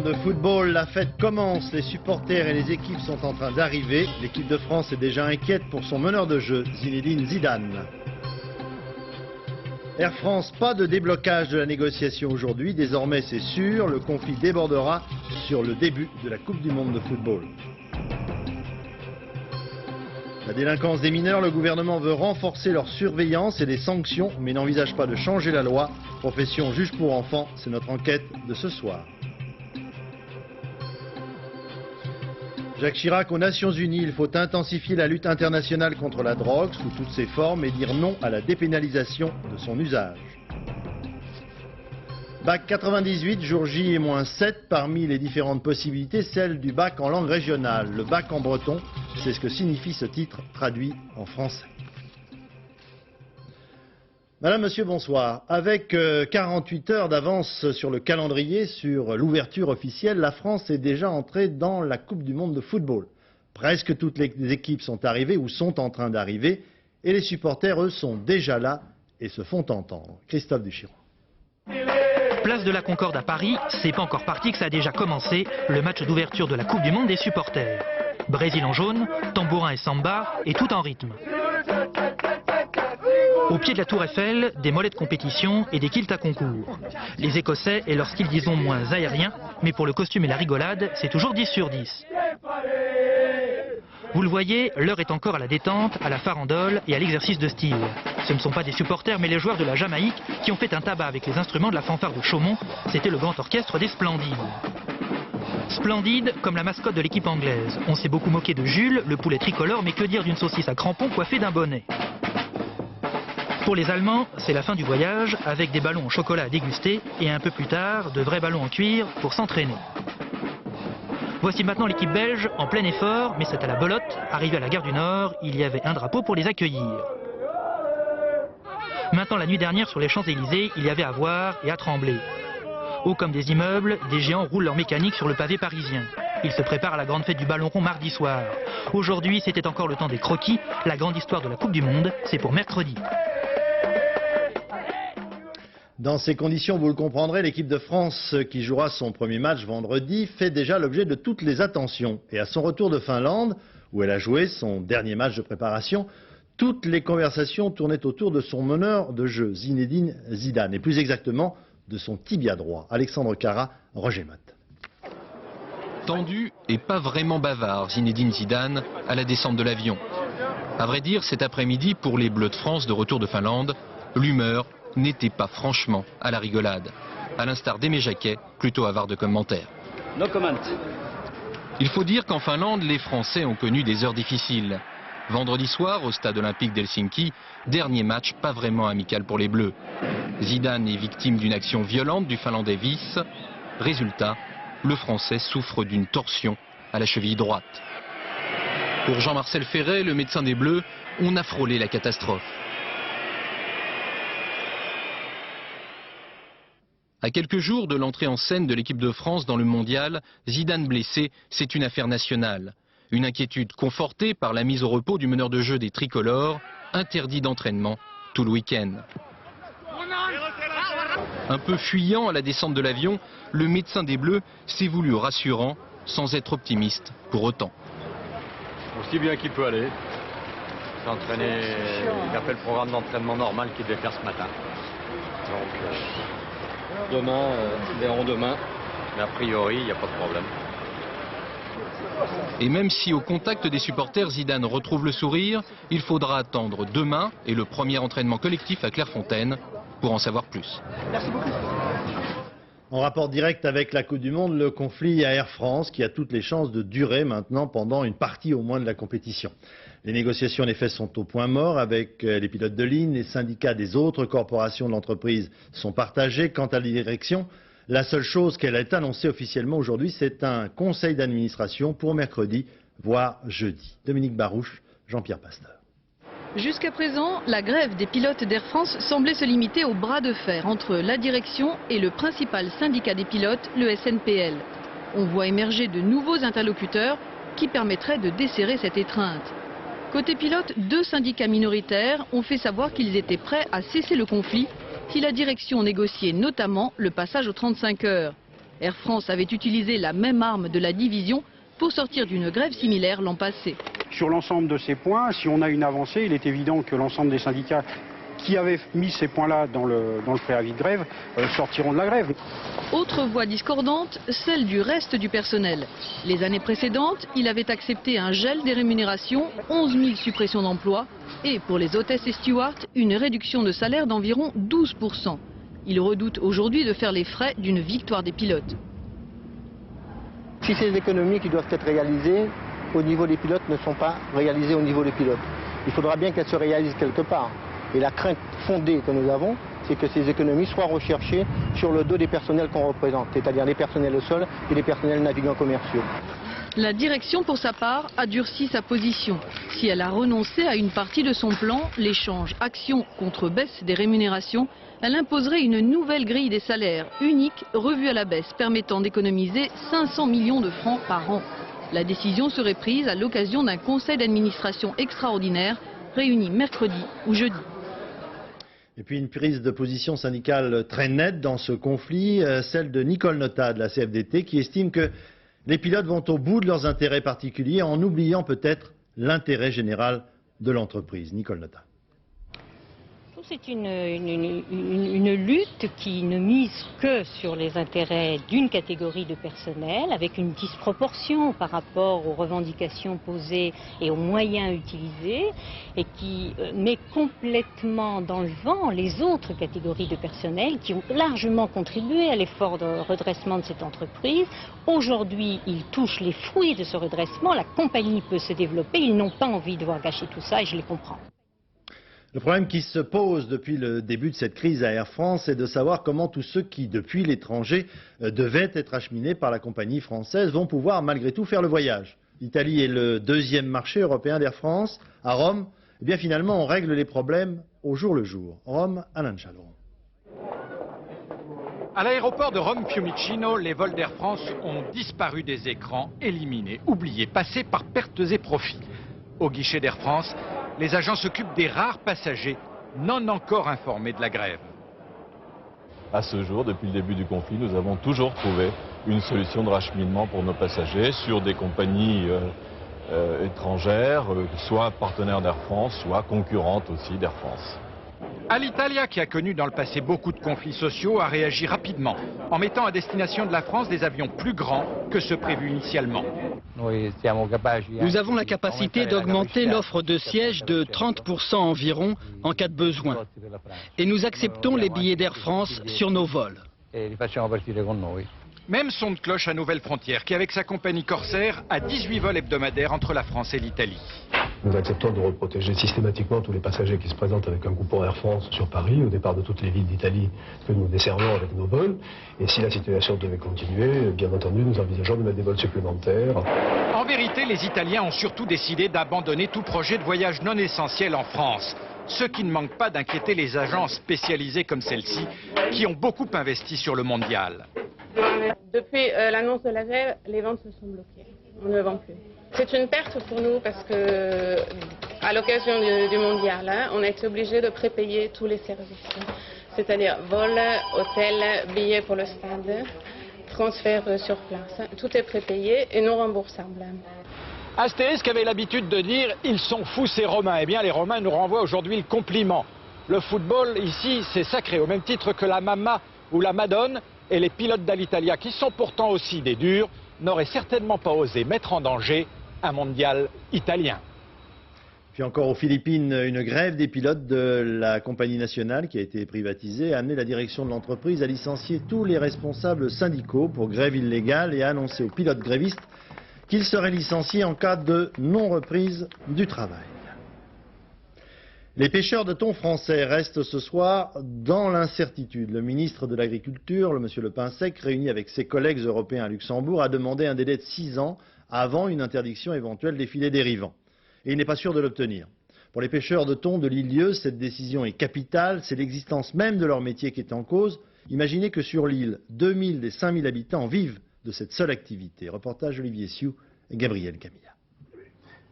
De football, la fête commence, les supporters et les équipes sont en train d'arriver. L'équipe de France est déjà inquiète pour son meneur de jeu, Zinedine Zidane. Air France, pas de déblocage de la négociation aujourd'hui. Désormais, c'est sûr, le conflit débordera sur le début de la Coupe du Monde de football. La délinquance des mineurs, le gouvernement veut renforcer leur surveillance et les sanctions, mais n'envisage pas de changer la loi. Profession juge pour enfants, c'est notre enquête de ce soir. Jacques Chirac aux Nations Unies, il faut intensifier la lutte internationale contre la drogue sous toutes ses formes et dire non à la dépénalisation de son usage. Bac 98, jour J et -7, parmi les différentes possibilités, celle du bac en langue régionale. Le bac en breton, c'est ce que signifie ce titre traduit en français. Madame, Monsieur, bonsoir. Avec 48 heures d'avance sur le calendrier, sur l'ouverture officielle, la France est déjà entrée dans la Coupe du Monde de football. Presque toutes les équipes sont arrivées ou sont en train d'arriver et les supporters, eux, sont déjà là et se font entendre. Christophe Duchiron. Place de la Concorde à Paris, c'est pas encore parti que ça a déjà commencé, le match d'ouverture de la Coupe du Monde des supporters. Brésil en jaune, tambourin et samba, et tout en rythme. Au pied de la Tour Eiffel, des mollets de compétition et des kilts à concours. Les Écossais et leur style disons moins aérien, mais pour le costume et la rigolade, c'est toujours 10 sur 10. Vous le voyez, l'heure est encore à la détente, à la farandole et à l'exercice de style. Ce ne sont pas des supporters, mais les joueurs de la Jamaïque qui ont fait un tabac avec les instruments de la fanfare de Chaumont. C'était le grand orchestre des Splendides. Splendide comme la mascotte de l'équipe anglaise. On s'est beaucoup moqué de Jules, le poulet tricolore, mais que dire d'une saucisse à crampons coiffée d'un bonnet? Pour les Allemands, c'est la fin du voyage, avec des ballons au chocolat à déguster et un peu plus tard, de vrais ballons en cuir pour s'entraîner. Voici maintenant l'équipe belge en plein effort, mais c'est à la belote. Arrivé à la gare du Nord, il y avait un drapeau pour les accueillir. Maintenant, la nuit dernière, sur les Champs-Élysées, il y avait à voir et à trembler. Hauts comme des immeubles, des géants roulent leur mécanique sur le pavé parisien. Ils se préparent à la grande fête du ballon rond mardi soir. Aujourd'hui, c'était encore le temps des croquis. La grande histoire de la Coupe du Monde, c'est pour mercredi. Dans ces conditions, vous le comprendrez, l'équipe de France qui jouera son premier match vendredi fait déjà l'objet de toutes les attentions. Et à son retour de Finlande, où elle a joué son dernier match de préparation, toutes les conversations tournaient autour de son meneur de jeu, Zinedine Zidane, et plus exactement de son tibia droit. Alexandre Cara, Roger Mat. Tendu et pas vraiment bavard, Zinedine Zidane à la descente de l'avion. À vrai dire, cet après-midi, pour les Bleus de France de retour de Finlande, l'humeur n'était pas franchement à la rigolade. À l'instar d'Aimé Jacquet, plutôt avare de commentaires. No comment. Il faut dire qu'en Finlande, les Français ont connu des heures difficiles. Vendredi soir, au stade olympique d'Helsinki, dernier match pas vraiment amical pour les Bleus. Zidane est victime d'une action violente du Finlandais Viss. Résultat, le Français souffre d'une torsion à la cheville droite. Pour Jean-Marcel Ferret, le médecin des Bleus, on a frôlé la catastrophe. À quelques jours de l'entrée en scène de l'équipe de France dans le mondial, Zidane blessé, c'est une affaire nationale. Une inquiétude confortée par la mise au repos du meneur de jeu des tricolores, interdit d'entraînement tout le week-end. Un peu fuyant à la descente de l'avion, le médecin des Bleus s'est voulu rassurant sans être optimiste pour autant. Aussi bien qu'il peut aller. Il a fait le programme d'entraînement normal qu'il devait faire ce matin. Donc demain, verrons demain. Mais a priori, il n'y a pas de problème. Et même si au contact des supporters, Zidane retrouve le sourire, il faudra attendre demain et le premier entraînement collectif à Clairefontaine pour en savoir plus. Merci beaucoup. En rapport direct avec la Coupe du Monde, le conflit à Air France qui a toutes les chances de durer maintenant pendant une partie au moins de la compétition. Les négociations en effet sont au point mort avec les pilotes de ligne. Les syndicats des autres corporations de l'entreprise sont partagés. Quant à la direction, la seule chose qu'elle a annoncée officiellement aujourd'hui, c'est un conseil d'administration pour mercredi, voire jeudi. Dominique Barouche, Jean-Pierre Pasteur. Jusqu'à présent, la grève des pilotes d'Air France semblait se limiter au bras de fer entre la direction et le principal syndicat des pilotes, le SNPL. On voit émerger de nouveaux interlocuteurs qui permettraient de desserrer cette étreinte. Côté pilote, 2 syndicats minoritaires ont fait savoir qu'ils étaient prêts à cesser le conflit si la direction négociait notamment le passage aux 35 heures. Air France avait utilisé la même arme de la division pour sortir d'une grève similaire l'an passé. Sur l'ensemble de ces points, si on a une avancée, il est évident que l'ensemble des syndicats qui avaient mis ces points-là dans le préavis de grève sortiront de la grève. Autre voix discordante, celle du reste du personnel. Les années précédentes, il avait accepté un gel des rémunérations, 11 000 suppressions d'emplois et pour les hôtesses et stewards, une réduction de salaire d'environ 12%. Il redoute aujourd'hui de faire les frais d'une victoire des pilotes. Si ces économies qui doivent être réalisées au niveau des pilotes ne sont pas réalisées au niveau des pilotes, il faudra bien qu'elles se réalisent quelque part. Et la crainte fondée que nous avons, c'est que ces économies soient recherchées sur le dos des personnels qu'on représente, c'est-à-dire les personnels au sol et les personnels navigants commerciaux. La direction, pour sa part, a durci sa position. Si elle a renoncé à une partie de son plan, l'échange action contre baisse des rémunérations, elle imposerait une nouvelle grille des salaires unique, revue à la baisse, permettant d'économiser 500 millions de francs par an. La décision serait prise à l'occasion d'un conseil d'administration extraordinaire réuni mercredi ou jeudi. Et puis une prise de position syndicale très nette dans ce conflit, celle de Nicole Notat de la CFDT, qui estime que les pilotes vont au bout de leurs intérêts particuliers en oubliant peut-être l'intérêt général de l'entreprise. Nicole Notat. C'est une lutte qui ne mise que sur les intérêts d'une catégorie de personnel, avec une disproportion par rapport aux revendications posées et aux moyens utilisés, et qui met complètement dans le vent les autres catégories de personnel qui ont largement contribué à l'effort de redressement de cette entreprise. Aujourd'hui, ils touchent les fruits de ce redressement, la compagnie peut se développer, ils n'ont pas envie de voir gâcher tout ça et je les comprends. Le problème qui se pose depuis le début de cette crise à Air France, c'est de savoir comment tous ceux qui, depuis l'étranger, devaient être acheminés par la compagnie française vont pouvoir malgré tout faire le voyage. L'Italie est le 2e marché européen d'Air France. À Rome, eh bien finalement, on règle les problèmes au jour le jour. Rome, Alain Chalon. À l'aéroport de Rome Fiumicino, les vols d'Air France ont disparu des écrans, éliminés, oubliés, passés par pertes et profits. Au guichet d'Air France, les agents s'occupent des rares passagers non encore informés de la grève. À ce jour, depuis le début du conflit, nous avons toujours trouvé une solution de racheminement pour nos passagers sur des compagnies étrangères, soit partenaires d'Air France, soit concurrentes aussi d'Air France. Alitalia, qui a connu dans le passé beaucoup de conflits sociaux, a réagi rapidement en mettant à destination de la France des avions plus grands que ceux prévus initialement. Nous avons la capacité d'augmenter l'offre de sièges de 30% environ en cas de besoin. Et nous acceptons les billets d'Air France sur nos vols. Même son de cloche à Nouvelle Frontière, qui avec sa compagnie Corsair a 18 vols hebdomadaires entre la France et l'Italie. Nous acceptons de reprotéger systématiquement tous les passagers qui se présentent avec un coupon Air France sur Paris, au départ de toutes les villes d'Italie que nous desservons avec nos vols. Et si la situation devait continuer, bien entendu, nous envisageons de mettre des vols supplémentaires. En vérité, les Italiens ont surtout décidé d'abandonner tout projet de voyage non essentiel en France. Ce qui ne manque pas d'inquiéter les agences spécialisées comme celle-ci, qui ont beaucoup investi sur le mondial. Depuis l'annonce de la grève, les ventes se sont bloquées. On ne vend plus. C'est une perte pour nous parce que, à l'occasion du mondial, on a été obligé de prépayer tous les services. C'est-à-dire vol, hôtel, billets pour le stade, transfert sur place. Tout est prépayé et non remboursable. Astérisque avait l'habitude de dire « ils sont fous ces Romains ». Eh bien, les Romains nous renvoient aujourd'hui le compliment. Le football, ici, c'est sacré, au même titre que la Mamma ou la Madone. Et les pilotes d'Alitalia, qui sont pourtant aussi des durs, n'auraient certainement pas osé mettre en danger un mondial italien. Puis encore aux Philippines, une grève des pilotes de la compagnie nationale qui a été privatisée a amené la direction de l'entreprise à licencier tous les responsables syndicaux pour grève illégale et a annoncé aux pilotes grévistes qu'ils seraient licenciés en cas de non-reprise du travail. Les pêcheurs de thon français restent ce soir dans l'incertitude. Le ministre de l'Agriculture, monsieur Le Pinsec, réuni avec ses collègues européens à Luxembourg, a demandé un délai de 6 ans avant une interdiction éventuelle des filets dérivants. Et il n'est pas sûr de l'obtenir. Pour les pêcheurs de thon de l'île-Lieuse, cette décision est capitale. C'est l'existence même de leur métier qui est en cause. Imaginez que sur l'île, 2000 des 5000 habitants vivent de cette seule activité. Reportage Olivier Sioux et Gabriel Camilla.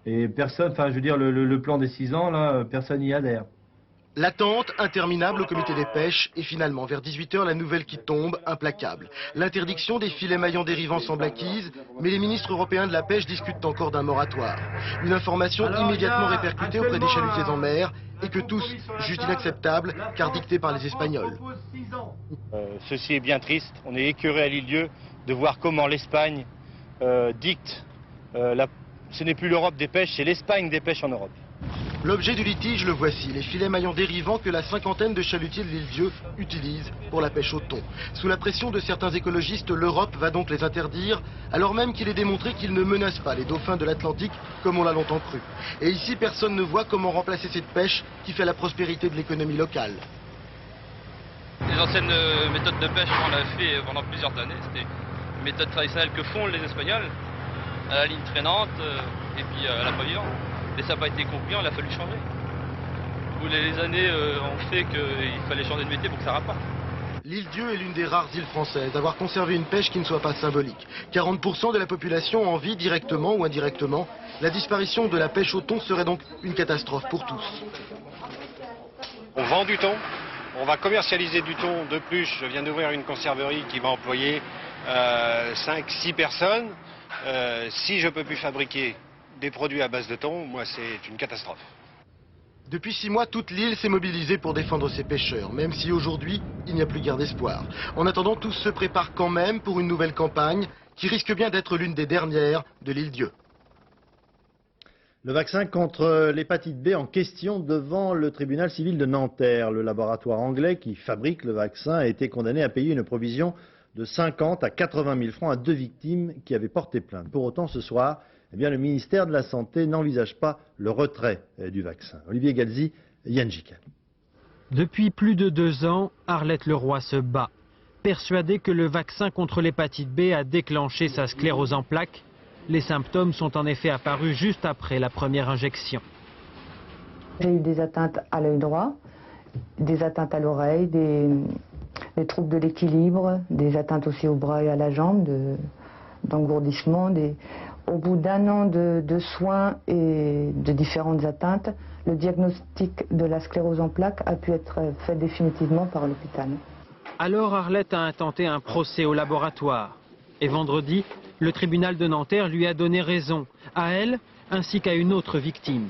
Et personne, enfin je veux dire, le plan des 6 ans, là, personne n'y adhère. L'attente interminable au comité des pêches et finalement vers 18 h la nouvelle qui tombe, implacable. L'interdiction des filets maillons dérivants semble acquise, mais les ministres européens de la pêche discutent encore d'un moratoire. Une information immédiatement répercutée auprès des chalutiers en mer et que tous jugent inacceptable car dictée par les Espagnols. Ceci est bien triste. On est écœuré à l'île-Dieu de voir comment l'Espagne dicte. Ce n'est plus l'Europe des pêches, c'est l'Espagne des pêches en Europe. L'objet du litige, le voici, les filets maillons dérivants que la cinquantaine de chalutiers de l'île-Dieu utilisent pour la pêche au thon. Sous la pression de certains écologistes, l'Europe va donc les interdire, alors même qu'il est démontré qu'ils ne menacent pas les dauphins de l'Atlantique comme on l'a longtemps cru. Et ici, personne ne voit comment remplacer cette pêche qui fait la prospérité de l'économie locale. Les anciennes méthodes de pêche, on l'a fait pendant plusieurs années. C'était une méthode traditionnelle que font les Espagnols, à la ligne traînante et puis à la pavillon. Et ça n'a pas été compris, il a fallu changer. Les années ont fait qu'il fallait changer de métier pour que ça rapporte. L'île-Dieu est l'une des rares îles françaises à avoir conservé une pêche qui ne soit pas symbolique. 40% de la population en vit directement ou indirectement. La disparition de la pêche au thon serait donc une catastrophe pour tous. On vend du thon, on va commercialiser du thon de plus. Je viens d'ouvrir une conserverie qui va employer 5-6 personnes. Si je ne peux plus fabriquer des produits à base de thon, moi c'est une catastrophe. Depuis 6 mois, toute l'île s'est mobilisée pour défendre ses pêcheurs, même si aujourd'hui, il n'y a plus guère d'espoir. En attendant, tous se préparent quand même pour une nouvelle campagne qui risque bien d'être l'une des dernières de l'île-Dieu. Le vaccin contre l'hépatite B en question devant le tribunal civil de Nanterre. Le laboratoire anglais qui fabrique le vaccin a été condamné à payer une provision de 50 à 80 000 francs à 2 victimes qui avaient porté plainte. Pour autant, ce soir, le ministère de la Santé n'envisage pas le retrait du vaccin. Olivier Galzi, Yann Jikel. Depuis plus de 2 ans, Arlette Leroy se bat. Persuadée que le vaccin contre l'hépatite B a déclenché sa sclérose en plaques, les symptômes sont en effet apparus juste après la première injection. J'ai eu des atteintes à l'œil droit, des atteintes à l'oreille, des troubles de l'équilibre, des atteintes aussi au bras et à la jambe, d'engourdissement. Au bout d'1 an de soins et de différentes atteintes, le diagnostic de la sclérose en plaques a pu être fait définitivement par l'hôpital. Alors Arlette a intenté un procès au laboratoire. Et vendredi, le tribunal de Nanterre lui a donné raison, à elle ainsi qu'à une autre victime.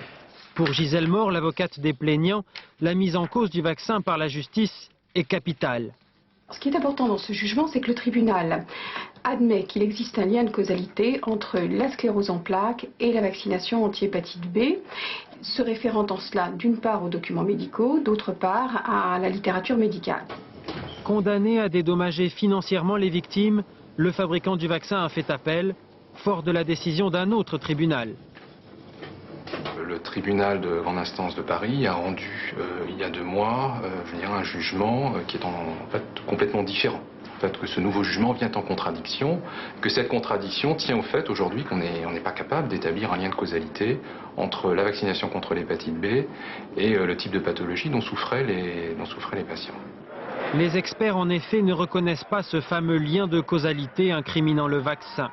Pour Gisèle Maure, l'avocate des plaignants, la mise en cause du vaccin par la justice est capitale. Ce qui est important dans ce jugement, c'est que le tribunal admet qu'il existe un lien de causalité entre la sclérose en plaques et la vaccination anti-hépatite B, se référant en cela d'une part aux documents médicaux, d'autre part à la littérature médicale. Condamné à dédommager financièrement les victimes, le fabricant du vaccin a fait appel, fort de la décision d'un autre tribunal. Le tribunal de grande instance de Paris a rendu il y a 2 mois un jugement qui est en fait complètement différent. En fait, que ce nouveau jugement vient en contradiction, que cette contradiction tient au fait aujourd'hui qu'on n'est pas capable d'établir un lien de causalité entre la vaccination contre l'hépatite B et le type de pathologie dont souffraient les patients. Les experts en effet ne reconnaissent pas ce fameux lien de causalité incriminant le vaccin.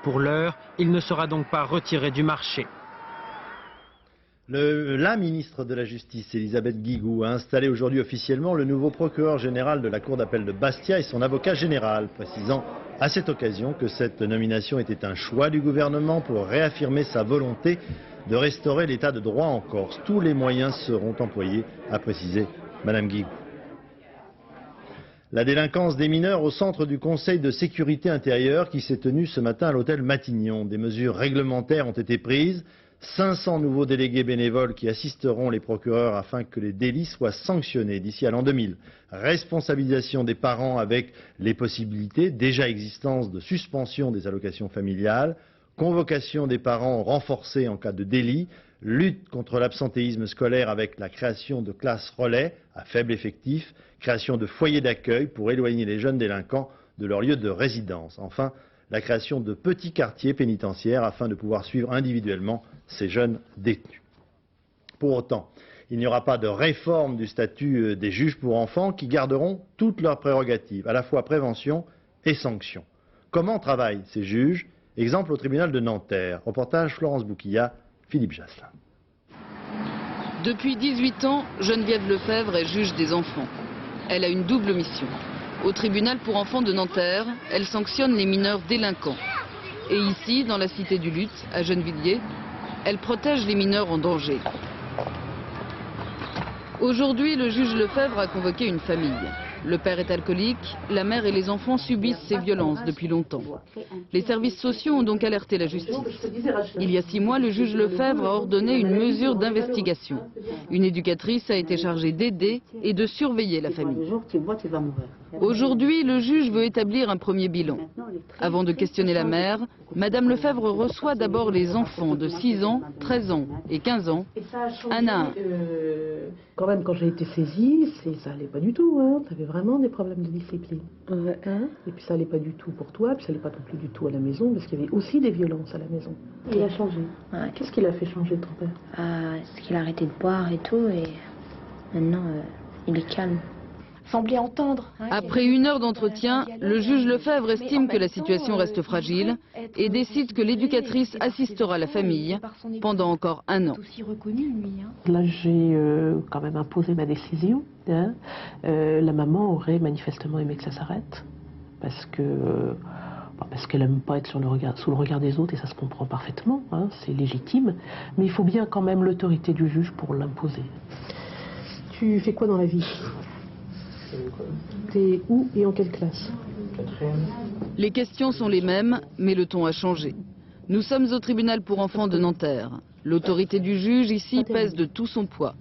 Pour l'heure, il ne sera donc pas retiré du marché. La ministre de la Justice, Elisabeth Guigou, a installé aujourd'hui officiellement le nouveau procureur général de la Cour d'appel de Bastia et son avocat général, précisant à cette occasion que cette nomination était un choix du gouvernement pour réaffirmer sa volonté de restaurer l'état de droit en Corse. Tous les moyens seront employés, a précisé Madame Guigou. La délinquance des mineurs au centre du Conseil de sécurité intérieure qui s'est tenu ce matin à l'hôtel Matignon. Des mesures réglementaires ont été prises. 500 nouveaux délégués bénévoles qui assisteront les procureurs afin que les délits soient sanctionnés d'ici à l'an 2000. Responsabilisation des parents avec les possibilités déjà existantes de suspension des allocations familiales, convocation des parents renforcée en cas de délit, lutte contre l'absentéisme scolaire avec la création de classes relais à faible effectif, création de foyers d'accueil pour éloigner les jeunes délinquants de leur lieu de résidence. Enfin, la création de petits quartiers pénitentiaires afin de pouvoir suivre individuellement ces jeunes détenus. Pour autant, il n'y aura pas de réforme du statut des juges pour enfants qui garderont toutes leurs prérogatives, à la fois prévention et sanction. Comment travaillent ces juges? Exemple au tribunal de Nanterre. Reportage Florence Bouquilla, Philippe Jasselin. Depuis 18 ans, Geneviève Lefebvre est juge des enfants. Elle a une double mission. Au tribunal pour enfants de Nanterre, elle sanctionne les mineurs délinquants. Et ici, dans la cité du Luth, à Gennevilliers, elle protège les mineurs en danger. Aujourd'hui, le juge Lefebvre a convoqué une famille. Le père est alcoolique, la mère et les enfants subissent ces violences depuis longtemps. Les services sociaux ont donc alerté la justice. Il y a 6 mois, le juge Lefebvre a ordonné une mesure d'investigation. Une éducatrice a été chargée d'aider et de surveiller la famille. Aujourd'hui, le juge veut établir un premier bilan. Avant de questionner la mère, Madame Lefebvre reçoit d'abord les enfants de 6 ans, 13 ans et 15 ans, un à un. Quand même, quand j'ai été saisie, ça allait pas du tout. Hein. Tu avais vraiment des problèmes de discipline. Et puis ça allait pas du tout pour toi, puis ça allait pas non plus du tout à la maison, parce qu'il y avait aussi des violences à la maison. Il a changé. Ouais. Qu'est-ce qu'il a fait changer, ton père? Parce qu'il a arrêté de boire et tout, et maintenant, il est calme. Semblait entendre. Après 1 heure d'entretien, le juge Lefebvre estime que la situation reste fragile et décide que l'éducatrice assistera la famille pendant encore 1 an. Là, j'ai quand même imposé ma décision. Hein. La maman aurait manifestement aimé que ça s'arrête parce qu'elle n'aime pas être sous le regard des autres, et ça se comprend parfaitement, hein, c'est légitime. Mais il faut bien quand même l'autorité du juge pour l'imposer. Tu fais quoi dans la vie? T'es où et en quelle classe? Les questions sont les mêmes, mais le ton a changé. Nous sommes au tribunal pour enfants de Nanterre. L'autorité du juge ici pèse de tout son poids.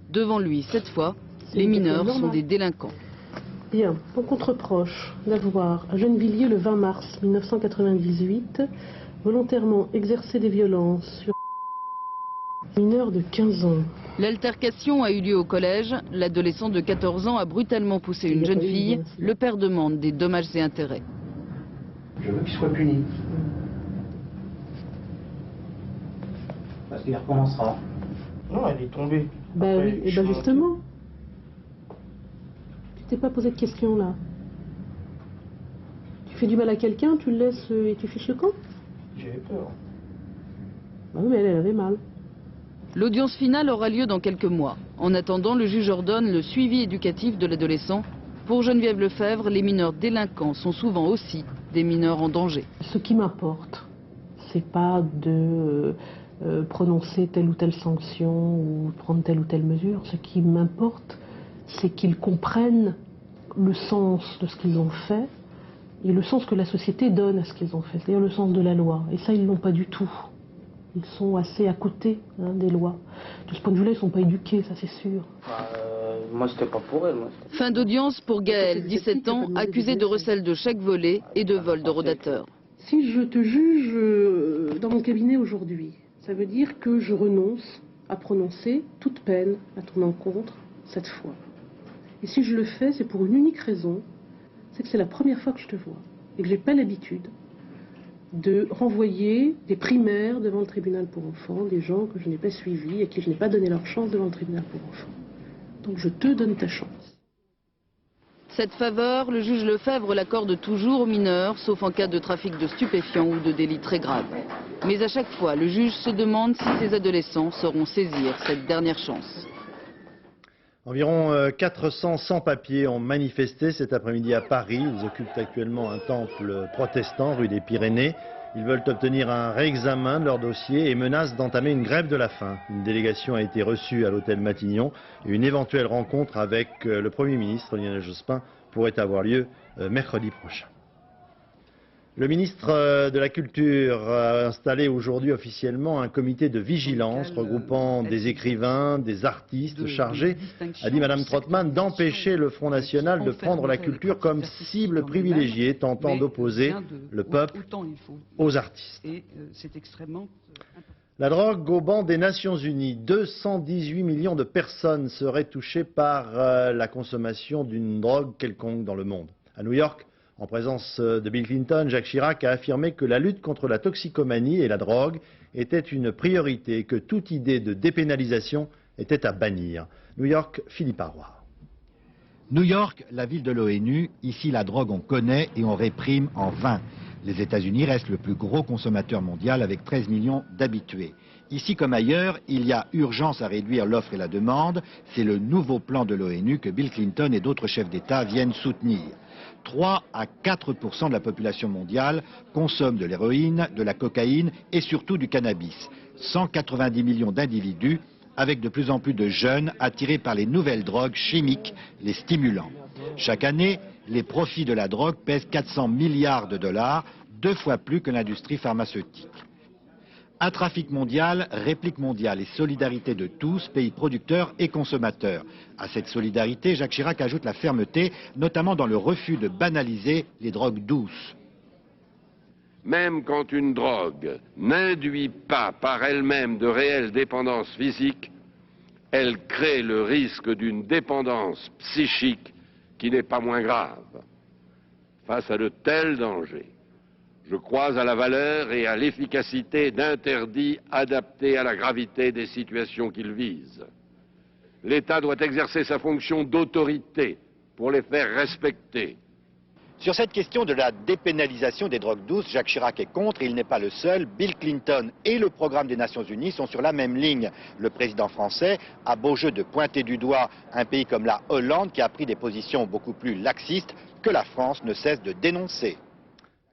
Devant lui, cette fois, les mineurs sont des délinquants. Bien, donc on te reproche d'avoir, à Gennevilliers le 20 mars 1998, volontairement exercé des violences sur mineur de 15 ans. L'altercation a eu lieu au collège. L'adolescent de 14 ans a brutalement poussé une jeune fille. Le père demande des dommages et intérêts. Je veux qu'il soit puni. Parce qu'il recommencera. Non, elle est tombée. Ben oui, et ben justement. Tu t'es pas posé de questions là. Tu fais du mal à quelqu'un, tu le laisses et tu fiches le camp? J'avais peur. Ben oui, mais elle avait mal. L'audience finale aura lieu dans quelques mois. En attendant, le juge ordonne le suivi éducatif de l'adolescent. Pour Geneviève Lefebvre, les mineurs délinquants sont souvent aussi des mineurs en danger. Ce qui m'importe, c'est pas de prononcer telle ou telle sanction ou prendre telle ou telle mesure. Ce qui m'importe, c'est qu'ils comprennent le sens de ce qu'ils ont fait et le sens que la société donne à ce qu'ils ont fait, c'est-à-dire le sens de la loi. Et ça, ils l'ont pas du tout. Ils sont assez à côté des lois. De ce point de vue-là, ils ne sont pas éduqués, ça c'est sûr. Moi, c'était pas pour elle. Fin d'audience pour Gaël, 17 ans, accusé de recel de chèques volés et de vol de rodateurs. Si je te juge dans mon cabinet aujourd'hui, ça veut dire que je renonce à prononcer toute peine à ton encontre cette fois. Et si je le fais, c'est pour une unique raison, c'est que c'est la première fois que je te vois et que j'ai pas l'habitude de renvoyer des primaires devant le tribunal pour enfants, des gens que je n'ai pas suivis et à qui je n'ai pas donné leur chance devant le tribunal pour enfants. Donc je te donne ta chance. Cette faveur, le juge Lefebvre l'accorde toujours aux mineurs, sauf en cas de trafic de stupéfiants ou de délits très graves. Mais à chaque fois, le juge se demande si ces adolescents sauront saisir cette dernière chance. Environ 400 sans-papiers ont manifesté cet après-midi à Paris. Ils occupent actuellement un temple protestant rue des Pyrénées. Ils veulent obtenir un réexamen de leur dossier et menacent d'entamer une grève de la faim. Une délégation a été reçue à l'hôtel Matignon et une éventuelle rencontre avec le Premier ministre Lionel Jospin pourrait avoir lieu mercredi prochain. Le ministre de la Culture a installé aujourd'hui officiellement un comité de vigilance regroupant des écrivains, des artistes chargés, a dit Mme Trottmann, d'empêcher le Front National de prendre la culture comme cible privilégiée, tentant d'opposer le peuple aux artistes. La drogue au banc des Nations Unies. 218 millions de personnes seraient touchées par la consommation d'une drogue quelconque dans le monde. À New York, en présence de Bill Clinton, Jacques Chirac a affirmé que la lutte contre la toxicomanie et la drogue était une priorité et que toute idée de dépénalisation était à bannir. New York, Philippe Arroy. New York, la ville de l'ONU, ici la drogue on connaît et on réprime en vain. Les États-Unis restent le plus gros consommateur mondial avec 13 millions d'habitués. Ici comme ailleurs, il y a urgence à réduire l'offre et la demande. C'est le nouveau plan de l'ONU que Bill Clinton et d'autres chefs d'État viennent soutenir. 3 à 4% de la population mondiale consomme de l'héroïne, de la cocaïne et surtout du cannabis. 190 millions d'individus, avec de plus en plus de jeunes attirés par les nouvelles drogues chimiques, les stimulants. Chaque année, les profits de la drogue pèsent 400 milliards de dollars, 2 fois plus que l'industrie pharmaceutique. Un trafic mondial, réplique mondiale et solidarité de tous, pays producteurs et consommateurs. À cette solidarité, Jacques Chirac ajoute la fermeté, notamment dans le refus de banaliser les drogues douces. Même quand une drogue n'induit pas par elle-même de réelle dépendance physique, elle crée le risque d'une dépendance psychique qui n'est pas moins grave. Face à de tels dangers, je crois à la valeur et à l'efficacité d'interdits adaptés à la gravité des situations qu'ils visent. L'État doit exercer sa fonction d'autorité pour les faire respecter. Sur cette question de la dépénalisation des drogues douces, Jacques Chirac est contre et il n'est pas le seul. Bill Clinton et le programme des Nations Unies sont sur la même ligne. Le président français a beau jeu de pointer du doigt un pays comme la Hollande qui a pris des positions beaucoup plus laxistes que la France ne cesse de dénoncer.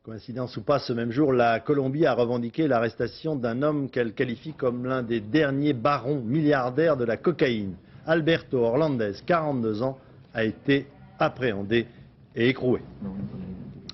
Coïncidence ou pas, ce même jour, la Colombie a revendiqué l'arrestation d'un homme qu'elle qualifie comme l'un des derniers barons milliardaires de la cocaïne. Alberto Orlandez, 42 ans, a été appréhendé et écroué.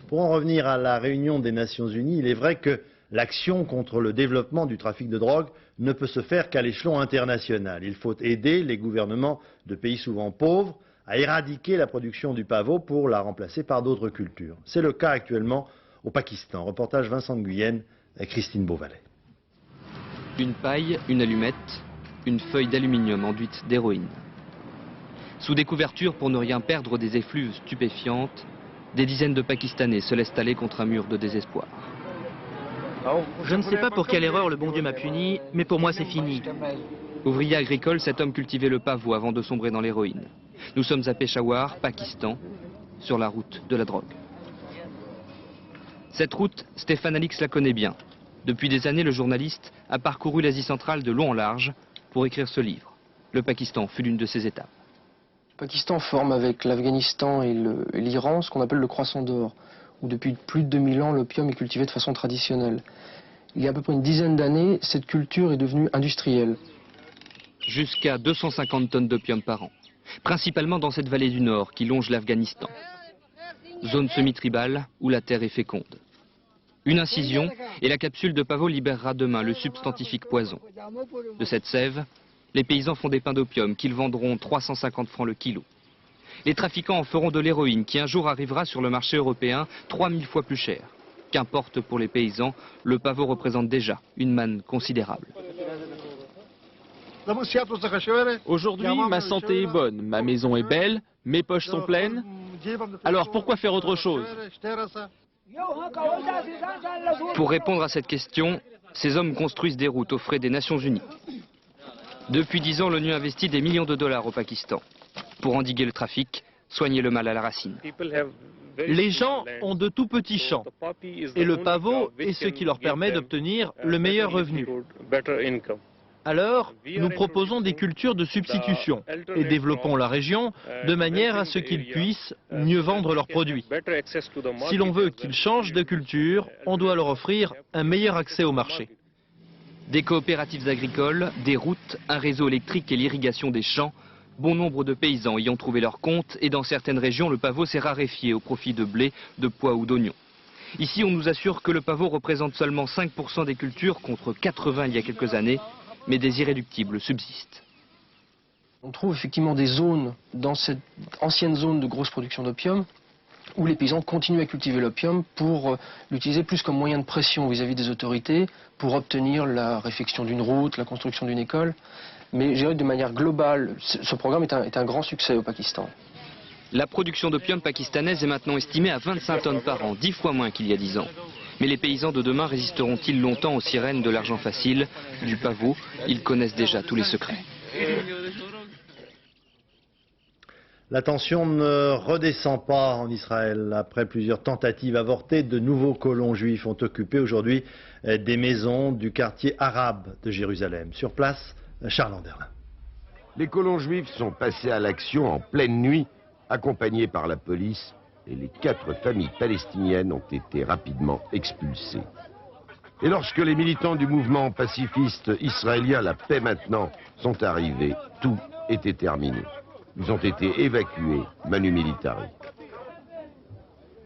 Pour en revenir à la réunion des Nations Unies, il est vrai que l'action contre le développement du trafic de drogue ne peut se faire qu'à l'échelon international. Il faut aider les gouvernements de pays souvent pauvres à éradiquer la production du pavot pour la remplacer par d'autres cultures. C'est le cas actuellement au Pakistan. Reportage Vincent de Guyenne avec Christine Beauvalet. Une paille, une allumette, une feuille d'aluminium enduite d'héroïne. Sous des couvertures pour ne rien perdre des effluves stupéfiantes, des dizaines de Pakistanais se laissent aller contre un mur de désespoir. Je ne sais pas pour quelle erreur le bon Dieu m'a puni, mais pour moi c'est fini. Ouvrier agricole, cet homme cultivait le pavot avant de sombrer dans l'héroïne. Nous sommes à Peshawar, Pakistan, sur la route de la drogue. Cette route, Stéphane Alix la connaît bien. Depuis des années, le journaliste a parcouru l'Asie centrale de long en large pour écrire ce livre. Le Pakistan fut l'une de ses étapes. Le Pakistan forme avec l'Afghanistan et l'Iran ce qu'on appelle le croissant d'or, où depuis plus de 2000 ans, l'opium est cultivé de façon traditionnelle. Il y a à peu près une dizaine d'années, cette culture est devenue industrielle. Jusqu'à 250 tonnes d'opium par an, principalement dans cette vallée du Nord qui longe l'Afghanistan. Zone semi-tribale où la terre est féconde. Une incision et la capsule de pavot libérera demain le substantifique poison. De cette sève, les paysans font des pains d'opium qu'ils vendront 350 francs le kilo. Les trafiquants en feront de l'héroïne qui un jour arrivera sur le marché européen 3000 fois plus cher. Qu'importe pour les paysans, le pavot représente déjà une manne considérable. Aujourd'hui, ma santé est bonne, ma maison est belle, mes poches sont pleines. Alors pourquoi faire autre chose? Pour répondre à cette question, ces hommes construisent des routes aux frais des Nations Unies. Depuis 10 ans, l'ONU investit des millions de dollars au Pakistan pour endiguer le trafic, soigner le mal à la racine. Les gens ont de tout petits champs et le pavot est ce qui leur permet d'obtenir le meilleur revenu. Alors, nous proposons des cultures de substitution et développons la région de manière à ce qu'ils puissent mieux vendre leurs produits. Si l'on veut qu'ils changent de culture, on doit leur offrir un meilleur accès au marché. Des coopératives agricoles, des routes, un réseau électrique et l'irrigation des champs, bon nombre de paysans y ont trouvé leur compte et dans certaines régions, le pavot s'est raréfié au profit de blé, de pois ou d'oignons. Ici, on nous assure que le pavot représente seulement 5% des cultures contre 80 il y a quelques années, mais des irréductibles subsistent. On trouve effectivement des zones, dans cette ancienne zone de grosse production d'opium, où les paysans continuent à cultiver l'opium pour l'utiliser plus comme moyen de pression vis-à-vis des autorités, pour obtenir la réfection d'une route, la construction d'une école. Mais je dirais de manière globale, ce programme est un grand succès au Pakistan. La production d'opium pakistanaise est maintenant estimée à 25 tonnes par an, 10 fois moins qu'il y a 10 ans. Mais les paysans de demain résisteront-ils longtemps aux sirènes de l'argent facile, du pavot? Ils connaissent déjà tous les secrets. La tension ne redescend pas en Israël. Après plusieurs tentatives avortées, de nouveaux colons juifs ont occupé aujourd'hui des maisons du quartier arabe de Jérusalem. Sur place, Charles Anderlin. Les colons juifs sont passés à l'action en pleine nuit, accompagnés par la police, et les 4 familles palestiniennes ont été rapidement expulsées. Et lorsque les militants du mouvement pacifiste israélien La Paix Maintenant sont arrivés, tout était terminé. Ils ont été évacués, manu militari.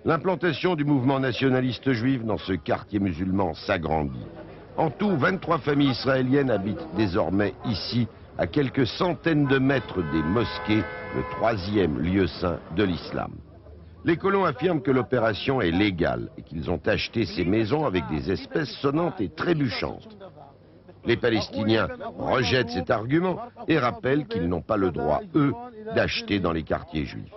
L'implantation du mouvement nationaliste juif dans ce quartier musulman s'agrandit. En tout, 23 familles israéliennes habitent désormais ici, à quelques centaines de mètres des mosquées, le 3e lieu saint de l'islam. Les colons affirment que l'opération est légale et qu'ils ont acheté ces maisons avec des espèces sonnantes et trébuchantes. Les Palestiniens rejettent cet argument et rappellent qu'ils n'ont pas le droit, eux, d'acheter dans les quartiers juifs.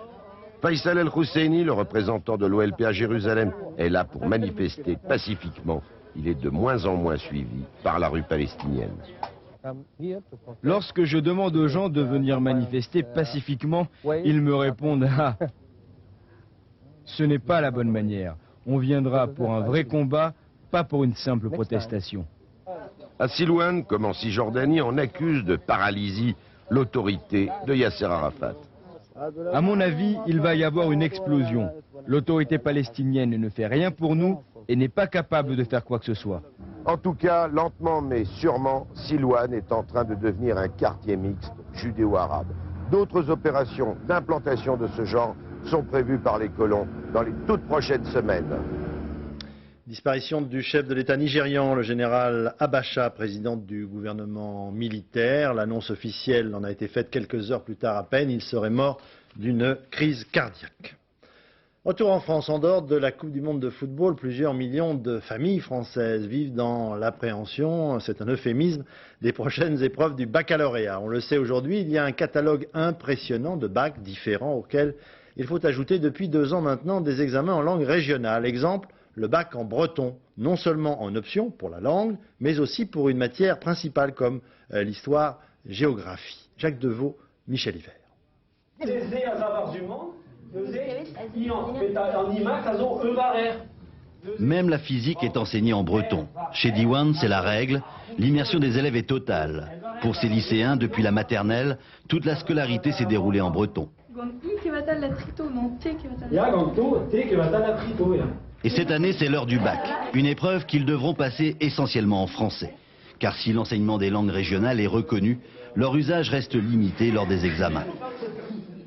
Faisal El-Husseini, le représentant de l'OLP à Jérusalem, est là pour manifester pacifiquement. Il est de moins en moins suivi par la rue palestinienne. Lorsque je demande aux gens de venir manifester pacifiquement, ils me répondent « Ah, ce n'est pas la bonne manière. On viendra pour un vrai combat, pas pour une simple protestation. » À Silouane, comme en Cisjordanie, on accuse de paralysie l'autorité de Yasser Arafat. À mon avis, il va y avoir une explosion. L'autorité palestinienne ne fait rien pour nous et n'est pas capable de faire quoi que ce soit. En tout cas, lentement mais sûrement, Silouane est en train de devenir un quartier mixte judéo-arabe. D'autres opérations d'implantation de ce genre sont prévues par les colons dans les toutes prochaines semaines. Disparition du chef de l'État nigérian, le général Abacha, président du gouvernement militaire. L'annonce officielle en a été faite quelques heures plus tard à peine. Il serait mort d'une crise cardiaque. Retour en France, en dehors de la Coupe du Monde de football, plusieurs millions de familles françaises vivent dans l'appréhension, c'est un euphémisme, des prochaines épreuves du baccalauréat. On le sait aujourd'hui, il y a un catalogue impressionnant de bacs différents auxquels il faut ajouter depuis 2 ans maintenant des examens en langue régionale. Exemple, le bac en breton, non seulement en option pour la langue, mais aussi pour une matière principale comme l'histoire-géographie. Jacques Deveau, Michel Hiver. Même la physique est enseignée en breton. Chez Diwan, c'est la règle. L'immersion des élèves est totale. Pour ces lycéens, depuis la maternelle, toute la scolarité s'est déroulée en breton. Et cette année, c'est l'heure du bac. Une épreuve qu'ils devront passer essentiellement en français. Car si l'enseignement des langues régionales est reconnu, leur usage reste limité lors des examens.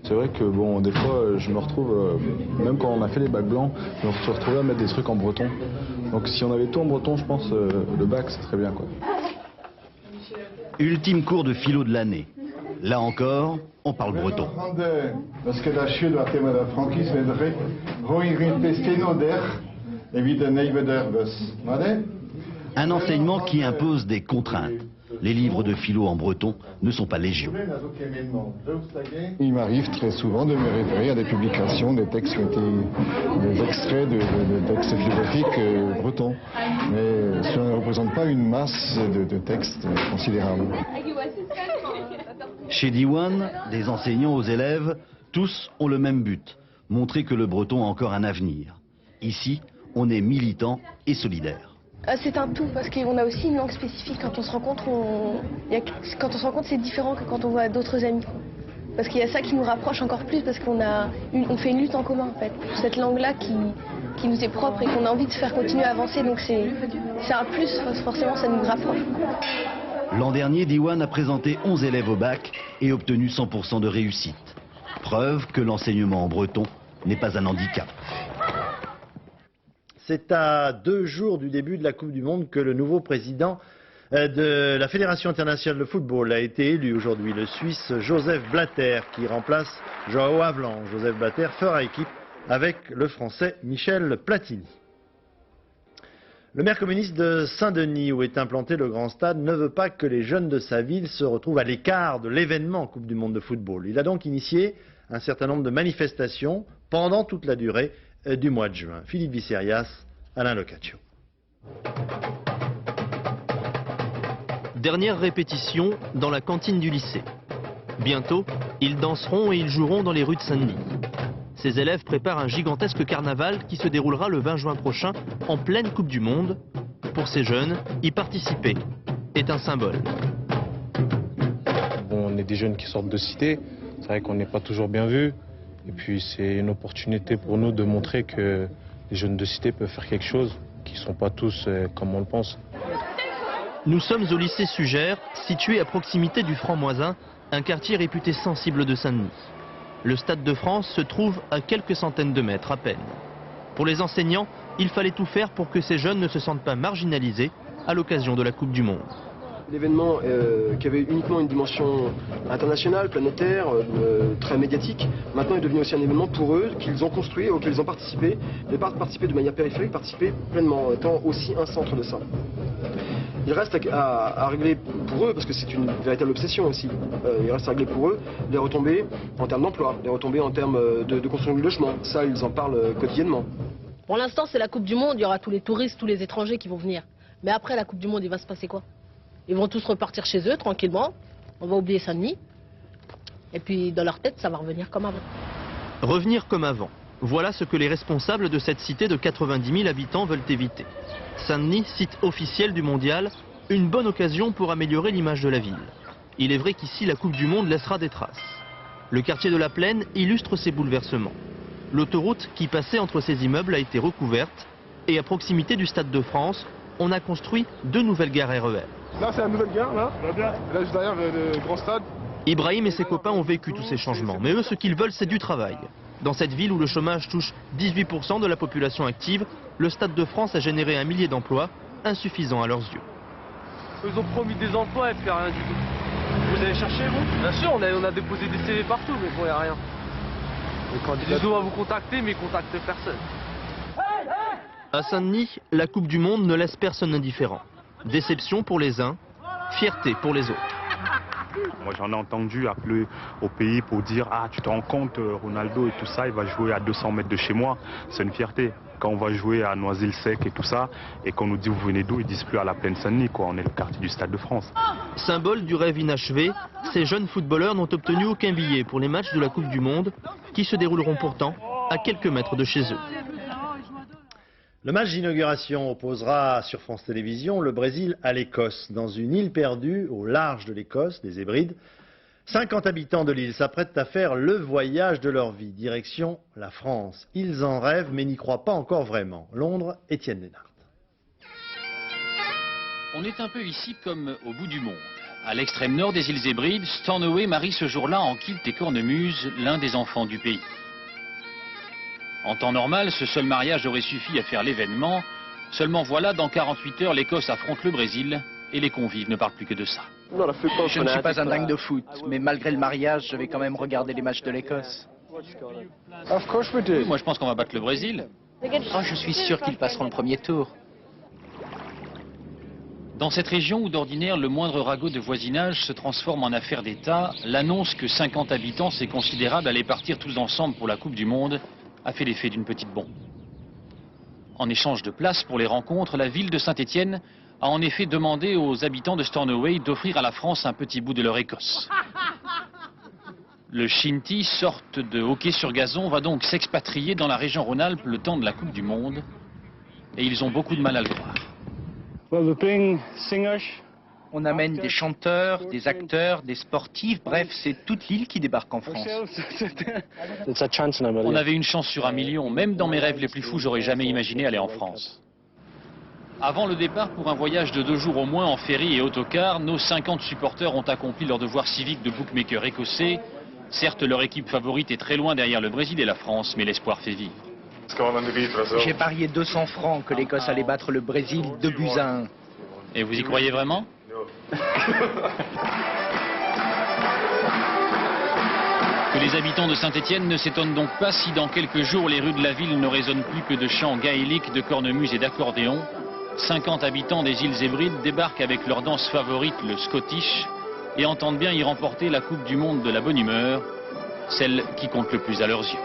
C'est vrai que bon, des fois, je me retrouve, même quand on a fait les bacs blancs, je me suis retrouvé à mettre des trucs en breton. Donc si on avait tout en breton, je pense le bac, c'est très bien, quoi. Ultime cours de philo de l'année. Là encore, on parle breton. Un enseignement qui impose des contraintes. Les livres de philo en breton ne sont pas légion. Il m'arrive très souvent de me référer à des publications, des textes qui ont été des extraits de textes philosophiques bretons. Mais ça ne représente pas une masse de textes considérable. Chez Diwan, des enseignants aux élèves, tous ont le même but, montrer que le breton a encore un avenir. Ici, on est militant et solidaire. C'est un tout, parce qu'on a aussi une langue spécifique. Quand on se rencontre, c'est différent que quand on voit d'autres amis. Parce qu'il y a ça qui nous rapproche encore plus, parce qu'on fait une lutte en commun, en fait. Cette langue-là qui nous est propre et qu'on a envie de faire continuer à avancer, donc c'est un plus, forcément ça nous rapproche. L'an dernier, Diwan a présenté 11 élèves au bac et obtenu 100% de réussite. Preuve que l'enseignement en breton n'est pas un handicap. C'est à 2 jours du début de la Coupe du Monde que le nouveau président de la Fédération internationale de football a été élu aujourd'hui. Le Suisse Joseph Blatter qui remplace Joao Havelange. Joseph Blatter fera équipe avec le Français Michel Platini. Le maire communiste de Saint-Denis, où est implanté le Grand Stade, ne veut pas que les jeunes de sa ville se retrouvent à l'écart de l'événement Coupe du Monde de football. Il a donc initié un certain nombre de manifestations pendant toute la durée du mois de juin. Philippe Visserias, Alain Locaccio. Dernière répétition dans la cantine du lycée. Bientôt, ils danseront et ils joueront dans les rues de Saint-Denis. Ces élèves préparent un gigantesque carnaval qui se déroulera le 20 juin prochain en pleine Coupe du Monde. Pour ces jeunes, y participer est un symbole. Bon, on est des jeunes qui sortent de cité, c'est vrai qu'on n'est pas toujours bien vus. Et puis c'est une opportunité pour nous de montrer que les jeunes de cité peuvent faire quelque chose, qu'ils ne sont pas tous comme on le pense. Nous sommes au lycée Sugère, situé à proximité du Franc-Moisin, un quartier réputé sensible de Saint-Denis. Le Stade de France se trouve à quelques centaines de mètres à peine. Pour les enseignants, il fallait tout faire pour que ces jeunes ne se sentent pas marginalisés à l'occasion de la Coupe du Monde. L'événement qui avait uniquement une dimension internationale, planétaire, très médiatique, maintenant est devenu aussi un événement pour eux, qu'ils ont construit, auquel ils ont participé, et pas participer de manière périphérique, participer pleinement, étant aussi un centre de ça. Il reste à régler pour eux, parce que c'est une véritable obsession aussi, il reste à régler pour eux les retombées en termes d'emploi, les retombées en termes de construction de logement. Ça, ils en parlent quotidiennement. Pour l'instant, c'est la Coupe du Monde, il y aura tous les touristes, tous les étrangers qui vont venir. Mais après la Coupe du Monde, il va se passer quoi? Ils vont tous repartir chez eux, tranquillement. On va oublier Saint-Denis. Et puis, dans leur tête, ça va revenir comme avant. Revenir comme avant. Voilà ce que les responsables de cette cité de 90 000 habitants veulent éviter. Saint-Denis, site officiel du mondial, une bonne occasion pour améliorer l'image de la ville. Il est vrai qu'ici, la Coupe du Monde laissera des traces. Le quartier de la Plaine illustre ces bouleversements. L'autoroute qui passait entre ces immeubles a été recouverte. Et à proximité du Stade de France, on a construit 2 nouvelles gares RER. Là, c'est la nouvelle gare, là. Là, juste derrière le grand stade. Ibrahim et ses copains ont vécu tous ces changements. Mais eux, ce qu'ils veulent, c'est du travail. Dans cette ville où le chômage touche 18% de la population active, le Stade de France a généré 1 millier d'emplois, insuffisants à leurs yeux. Ils ont promis des emplois et puis rien du tout. Vous avez cherché, vous? Bien sûr, on a déposé des CV partout, mais bon, il n'y a rien. Ils ont à vous contacter, mais ils contactent personne. À Saint-Denis, la Coupe du Monde ne laisse personne indifférent. Déception pour les uns, fierté pour les autres. Moi j'en ai entendu appeler au pays pour dire « Ah, tu te rends compte, Ronaldo et tout ça, il va jouer à 200 mètres de chez moi ». C'est une fierté. Quand on va jouer à Noisy-le-Sec et tout ça, et qu'on nous dit « Vous venez d'où ?» Ils disent plus à la Plaine Saint-Denis, quoi. On est le quartier du Stade de France. Symbole du rêve inachevé, ces jeunes footballeurs n'ont obtenu aucun billet pour les matchs de la Coupe du Monde, qui se dérouleront pourtant à quelques mètres de chez eux. Le match d'inauguration opposera sur France Télévisions le Brésil à l'Écosse. Dans une île perdue au large de l'Écosse, des Hébrides, 50 habitants de l'île s'apprêtent à faire le voyage de leur vie, direction la France. Ils en rêvent mais n'y croient pas encore vraiment. Londres, Étienne Lénart. On est un peu ici comme au bout du monde. À l'extrême nord des îles Hébrides, Stornoway marie ce jour-là en kilt et cornemuse l'un des enfants du pays. En temps normal, ce seul mariage aurait suffi à faire l'événement. Seulement voilà, dans 48 heures, l'Écosse affronte le Brésil et les convives ne parlent plus que de ça. Je ne suis pas un dingue de foot, mais malgré le mariage, je vais quand même regarder les matchs de l'Écosse. Moi, je pense qu'on va battre le Brésil. Oh, je suis sûr qu'ils passeront le premier tour. Dans cette région où d'ordinaire le moindre ragot de voisinage se transforme en affaire d'État, l'annonce que 50 habitants, c'est considérable, allaient partir tous ensemble pour la Coupe du Monde, a fait l'effet d'une petite bombe. En échange de places pour les rencontres, la ville de Saint-Étienne a en effet demandé aux habitants de Stornoway d'offrir à la France un petit bout de leur Écosse. Le Shinty, sorte de hockey sur gazon, va donc s'expatrier dans la région Rhône-Alpes le temps de la Coupe du Monde. Et ils ont beaucoup de mal à le croire. On amène des chanteurs, des acteurs, des sportifs, bref, c'est toute l'île qui débarque en France. On avait une chance sur 1 million. Même dans mes rêves les plus fous, j'aurais jamais imaginé aller en France. Avant le départ pour un voyage de 2 jours au moins en ferry et autocar, nos 50 supporters ont accompli leur devoir civique de bookmaker écossais. Certes, leur équipe favorite est très loin derrière le Brésil et la France, mais l'espoir fait vivre. J'ai parié 200 francs que l'Écosse allait battre le Brésil 2-1. Et vous y croyez vraiment ? Que les habitants de Saint-Étienne ne s'étonnent donc pas si dans quelques jours les rues de la ville ne résonnent plus que de chants gaéliques, de cornemuse et d'accordéon. 50 habitants des îles Hébrides débarquent avec leur danse favorite, le Scottish, et entendent bien y remporter la Coupe du Monde de la bonne humeur, celle qui compte le plus à leurs yeux.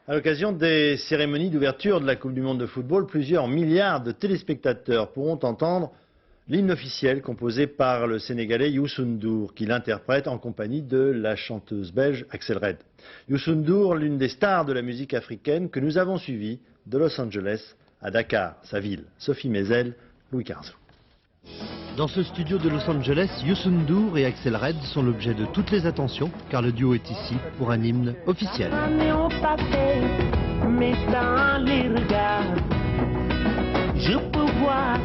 À l'occasion des cérémonies d'ouverture de la Coupe du Monde de football, plusieurs milliards de téléspectateurs pourront entendre L'hymne officiel composé par le Sénégalais Youssou N'Dour, qui l'interprète en compagnie de la chanteuse belge Axel Red. Youssou N'Dour, l'une des stars de la musique africaine que nous avons suivie de Los Angeles à Dakar, sa ville. Sophie Mézel, Louis Carzou. Dans ce studio de Los Angeles, Youssou N'Dour et Axel Red sont l'objet de toutes les attentions, car le duo est ici pour un hymne officiel. Mais dans les regards, je peux voir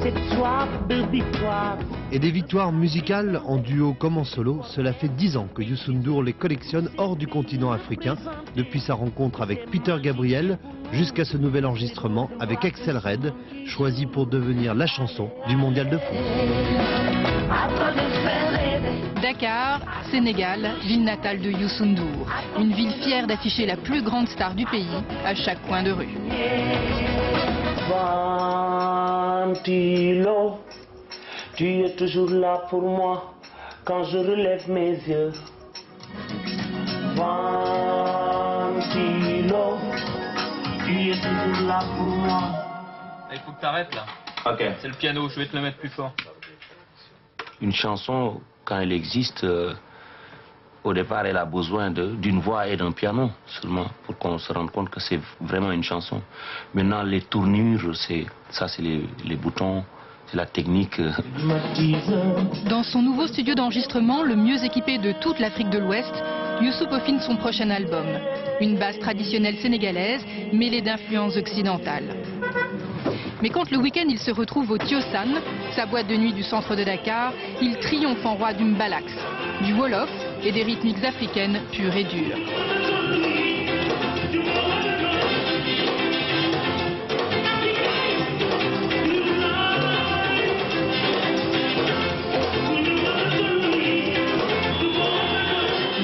cette soif de victoire. Et des victoires musicales en duo comme en solo, cela fait 10 ans que Youssou N'Dour les collectionne hors du continent africain, depuis sa rencontre avec Peter Gabriel jusqu'à ce nouvel enregistrement avec Axel Red, choisi pour devenir la chanson du mondial de foot. Dakar, Sénégal, ville natale de Youssou N'Dour. Une ville fière d'afficher la plus grande star du pays à chaque coin de rue. Ventilo, tu es toujours là pour moi quand je relève mes yeux. Ventilo, tu es toujours là pour moi. Il faut que t'arrêtes là. Ok. C'est le piano, je vais te le mettre plus fort. Une chanson, quand elle existe, au départ, elle a besoin d'une voix et d'un piano seulement pour qu'on se rende compte que c'est vraiment une chanson. Maintenant, les tournures, c'est les boutons, c'est la technique. Dans son nouveau studio d'enregistrement, le mieux équipé de toute l'Afrique de l'Ouest, Youssou peaufine son prochain album. Une basse traditionnelle sénégalaise mêlée d'influences occidentales. Mais quand le week-end il se retrouve au Tiosan, sa boîte de nuit du centre de Dakar, il triomphe en roi du mbalax, du wolof et des rythmiques africaines pures et dures.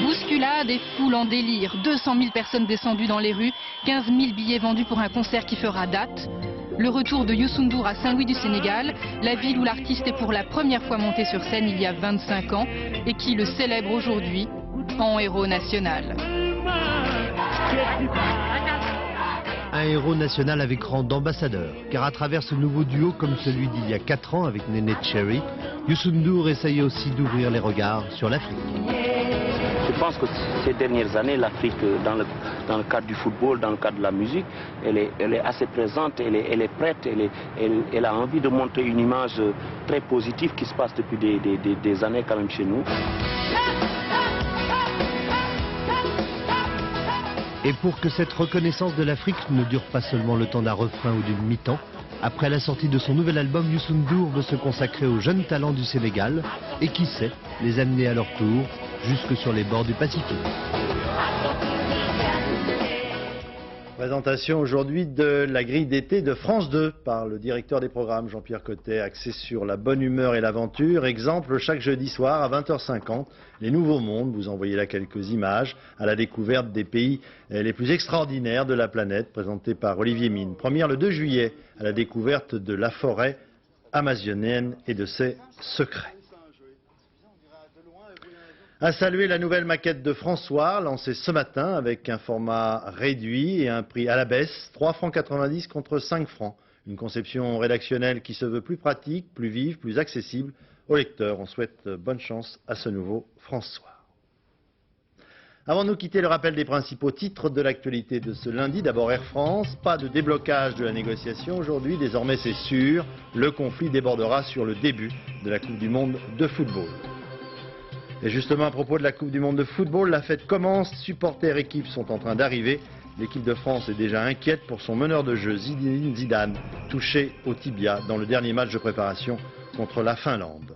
Bousculade et foule en délire, 200 000 personnes descendues dans les rues, 15 000 billets vendus pour un concert qui fera date. Le retour de Youssou N'Dour à Saint-Louis du Sénégal, la ville où l'artiste est pour la première fois monté sur scène il y a 25 ans et qui le célèbre aujourd'hui en héros national. Un héros national avec rang d'ambassadeur, car à travers ce nouveau duo comme celui d'il y a 4 ans avec Néné Cherry, Youssou N'Dour essaye aussi d'ouvrir les regards sur l'Afrique. Je pense que ces dernières années, l'Afrique, dans le cadre du football, dans le cadre de la musique, elle est assez présente, elle est prête, elle a envie de montrer une image très positive qui se passe depuis des années quand même chez nous. Et pour que cette reconnaissance de l'Afrique ne dure pas seulement le temps d'un refrain ou d'une mi-temps, après la sortie de son nouvel album, Youssou N'Dour veut se consacrer aux jeunes talents du Sénégal et qui sait, les amener à leur tour jusque sur les bords du Pacifique. Présentation aujourd'hui de la grille d'été de France 2 par le directeur des programmes Jean-Pierre Cottet, axé sur la bonne humeur et l'aventure. Exemple, chaque jeudi soir à 20h50, les Nouveaux Mondes. Vous envoyez là quelques images à la découverte des pays les plus extraordinaires de la planète, présentés par Olivier Mine. Première le 2 juillet à la découverte de la forêt amazonienne et de ses secrets. À saluer la nouvelle maquette de François, lancée ce matin avec un format réduit et un prix à la baisse, 3,90 francs contre 5 francs. Une conception rédactionnelle qui se veut plus pratique, plus vive, plus accessible aux lecteurs. On souhaite bonne chance à ce nouveau François. Avant de nous quitter, le rappel des principaux titres de l'actualité de ce lundi. D'abord Air France, pas de déblocage de la négociation aujourd'hui. Désormais c'est sûr, le conflit débordera sur le début de la Coupe du Monde de football. Et justement, à propos de la Coupe du Monde de football, la fête commence. Supporters, équipes sont en train d'arriver. L'équipe de France est déjà inquiète pour son meneur de jeu, Zinedine Zidane, touché au tibia dans le dernier match de préparation contre la Finlande.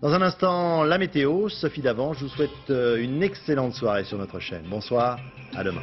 Dans un instant, la météo. Sophie Davant, je vous souhaite une excellente soirée sur notre chaîne. Bonsoir, à demain.